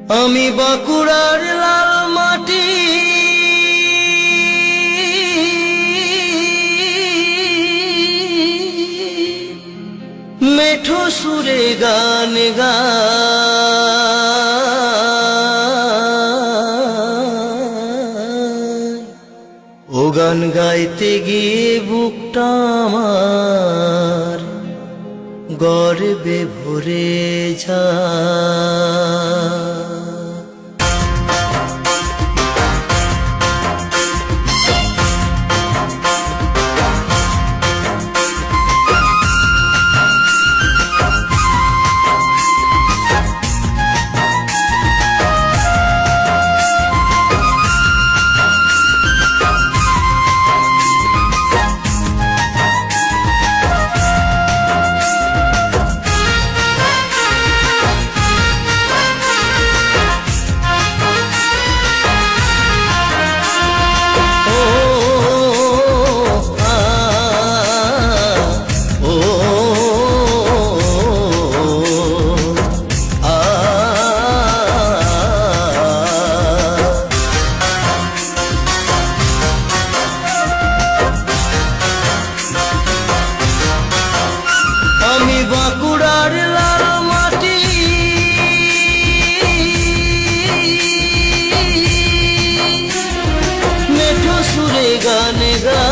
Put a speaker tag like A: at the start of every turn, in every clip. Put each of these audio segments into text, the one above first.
A: আমি বাঁকুড়ার লাল মাটি, মেঠো সুরে গান গাই। ও গান গাইতে গিয়ে বুকটা আমার গর্বে ভরে যায়। আমি বাঁকুড়ার লাল মাটি, মেঠো সুরে গান গাই।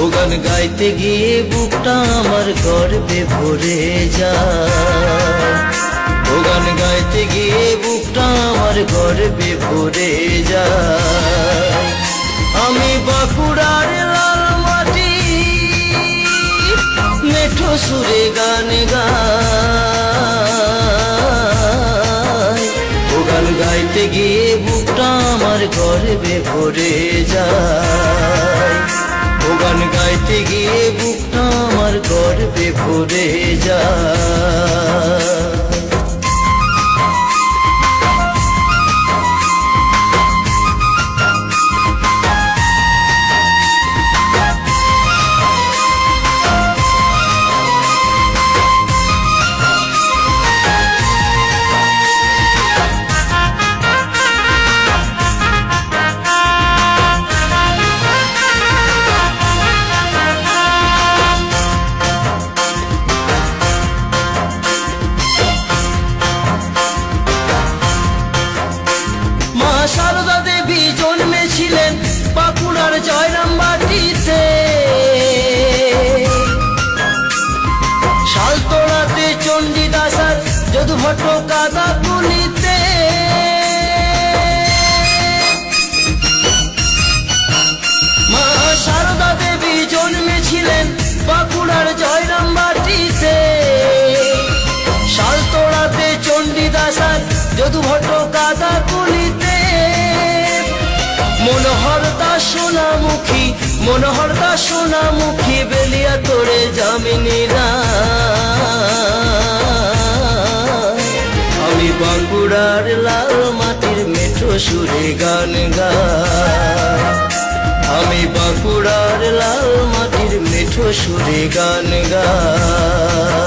A: ও গান গাইতে গিয়ে বুকটা আমার গর্বে ভরে যায়। ও গান গাইতে গিয়ে বুকটা আমার গর্বে ভরে যায়। আমি বাঁকুড়ার লাল মাটি, মেঠো সুরে গান গাই। ও গান গাইতে গিয়ে বুকটা আমার গর্বে ভরে যায়। ও গান গাইতে গিয়ে বুকটা আমার গর্বে ভরে যায়। সারদা দেবী জন্মেছিলেন বাঁকুড়ার জয়রামবাটিতে। শালতোড়াতে চণ্ডীদাস আর যদুভট্ট কাদাকুলিতে। মা সারদা দেবী জন্মেছিলেন বাঁকুড়ার জয়রামবাটিতে। শালতোড়াতে চণ্ডীদাস আর যদুভট্ট কাদাকুলিতে। মনোহর দাস সোনামুখী, মনোহর দাস সোনামুখী, বেলিয়া তোড়ে যামিনীরা। আমি বাঁকুড়ার লাল মাটির মেঠো সুরে গান গাই। আমি বাঁকুড়ার লাল মাটির মেঠো সুরে গান গাই।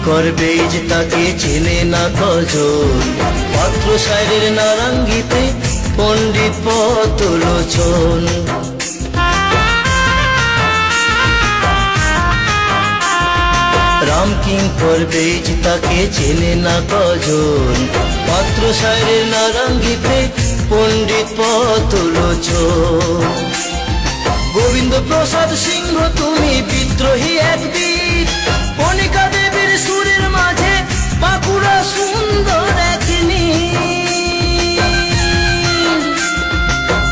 A: করবে যে তাকে চেনে না কজন, পাত্র সাইরের নারাঙ্গিতে পণ্ডিত পতলোচন। রাম কিং করবে যে তাকে চেনে না কজন, পাত্র সাইরের নারাঙ্গিতে পণ্ডিত পতলোচন। গোবিন্দ প্রসাদ সিংহ তুমি বিদ্রোহী এক বীর, কণিকা দেবীর সুরের মাঝে বাঁকুড়া সুন্দর এক নীল।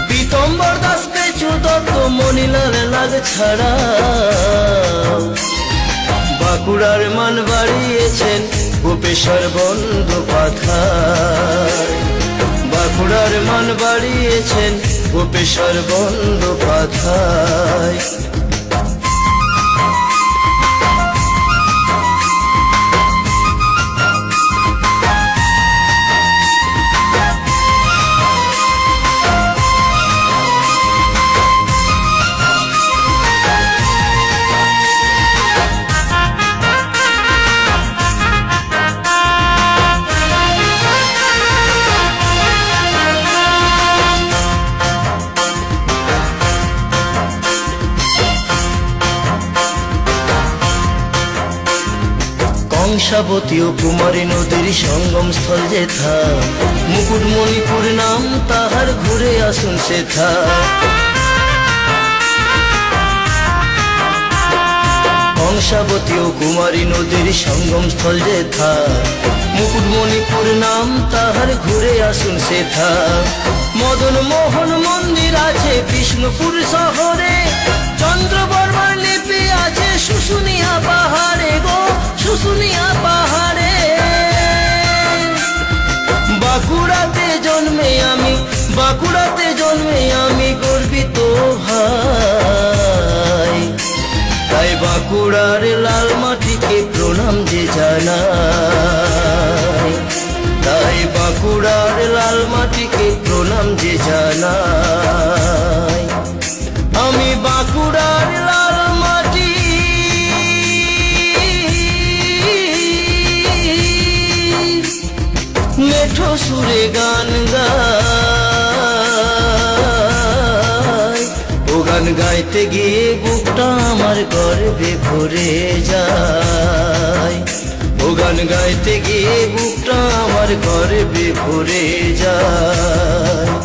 A: পীতম্বর দাস পেছু দত্ত মনিলাল নাগ ছাড়া বাঁকুড়ার মান বাড়িয়েছেন গোপেশ্বর বন্দ্যোপাধ্যায়। বাঁকুড়ার মান বাড়িয়েছেন গোপেশ্বর বন্দ্যোপাধ্যায়। কংসাবতী ও কুমারী নদীর সঙ্গম স্থল যেথা, মুকুটমণিপুর নাম তাহার, ঘুরে আসুন সেথা। কংসাবতী ও কুমারী নদীর সঙ্গম স্থল যেথা, মুকুটমণিপুর নাম তাহার, ঘুরে আসুন সেথা। মদন মোহন মন্দির আছে বিষ্ণুপুর শহরে, চন্দ্রবর্মার লিপি আছে শুশুনিয়া পাহাড়ে গো, শুশুনিয়া পাহাড়ে। বাঁকুড়াতে জন্মে আমি, বাঁকুড়াতে জন্মে আমি গর্বিত ভাই। তাই বাঁকুড়ার লাল মাটিকে প্রণাম যে জানাই, তাই বাঁকুড়ার লাল মাটিকে প্রণাম যে জানাই। আমি বাঁকুড়ার লাল মাটি মেঠো সুরে গান গাই, ও গান গাইতে গিয়ে বুকটা আমার গর্বে ভরে যায়। ও গান গাইতে গিয়ে বুকটা আমার গর্বে ভরে যায়।